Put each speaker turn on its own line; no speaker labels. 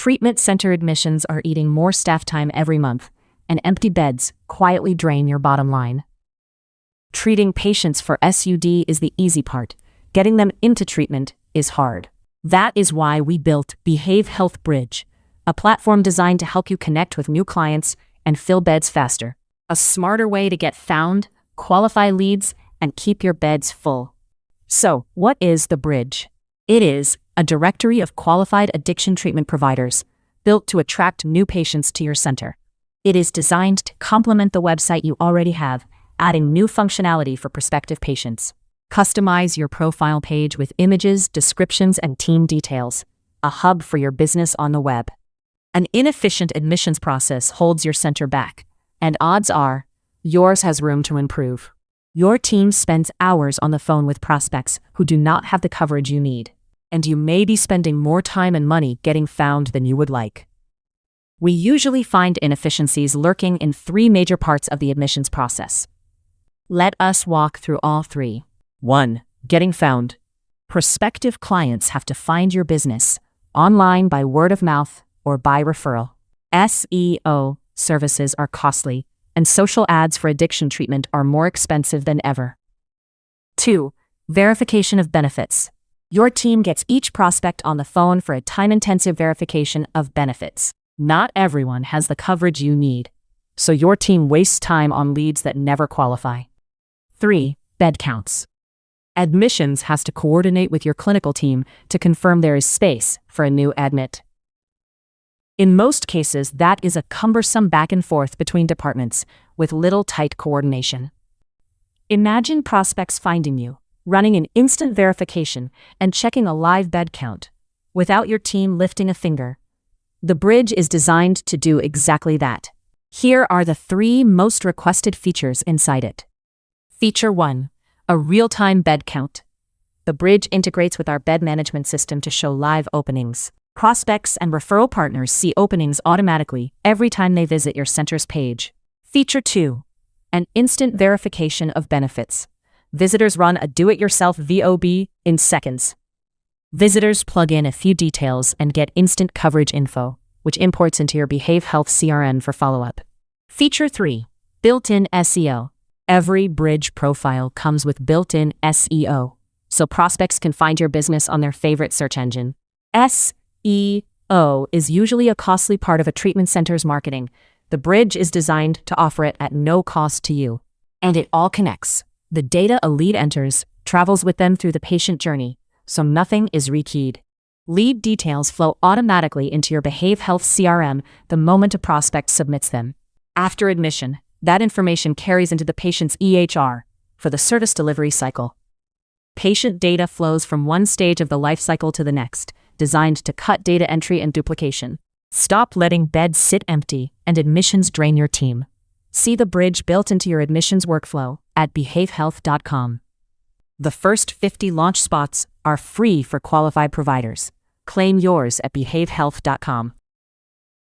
Treatment center admissions are eating more staff time every month, and empty beds quietly drain your bottom line. Treating patients for SUD is the easy part. Getting them into treatment is hard. That is why we built BehaveHealth Bridge, a platform designed to help you connect with new clients and fill beds faster. A smarter way to get found, qualify leads, and keep your beds full. So, what is the Bridge? It is a directory of qualified addiction treatment providers built to attract new patients to your center. It is designed to complement the website you already have, adding new functionality for prospective patients. Customize your profile page with images, descriptions, and team details, a hub for your business on the web. An inefficient admissions process holds your center back, and odds are, yours has room to improve. Your team spends hours on the phone with prospects who do not have the coverage you need, and you may be spending more time and money getting found than you would like. We usually find inefficiencies lurking in 3 major parts of the admissions process. Let us walk through all 3. 1. Getting found. Prospective clients have to find your business, online by word of mouth or by referral. SEO services are costly, and social ads for addiction treatment are more expensive than ever. 2. Verification of benefits. Your team gets each prospect on the phone for a time-intensive verification of benefits. Not everyone has the coverage you need, so your team wastes time on leads that never qualify. 3. Bed counts. Admissions has to coordinate with your clinical team to confirm there is space for a new admit. In most cases, that is a cumbersome back and forth between departments with little tight coordination. Imagine prospects finding you, running an instant verification, and checking a live bed count, without your team lifting a finger. The Bridge is designed to do exactly that. Here are the 3 most requested features inside it. Feature 1. A real-time bed count. The Bridge integrates with our bed management system to show live openings. Prospects and referral partners see openings automatically every time they visit your center's page. Feature 2. An instant verification of benefits. Visitors run a do-it-yourself VOB in seconds. Visitors plug in a few details and get instant coverage info, which imports into your BehaveHealth CRM for follow-up. Feature 3. Built-in SEO. Every Bridge profile comes with built-in SEO, so prospects can find your business on their favorite search engine. SEO is usually a costly part of a treatment center's marketing. The Bridge is designed to offer it at no cost to you. And it all connects. The data a lead enters travels with them through the patient journey, so nothing is rekeyed. Lead details flow automatically into your BehaveHealth CRM the moment a prospect submits them. After admission, that information carries into the patient's EHR for the service delivery cycle. Patient data flows from one stage of the life cycle to the next, designed to cut data entry and duplication. Stop letting beds sit empty and admissions drain your team. See the Bridge built into your admissions workflow at BehaveHealth.com. The first 50 launch spots are free for qualified providers. Claim yours at BehaveHealth.com.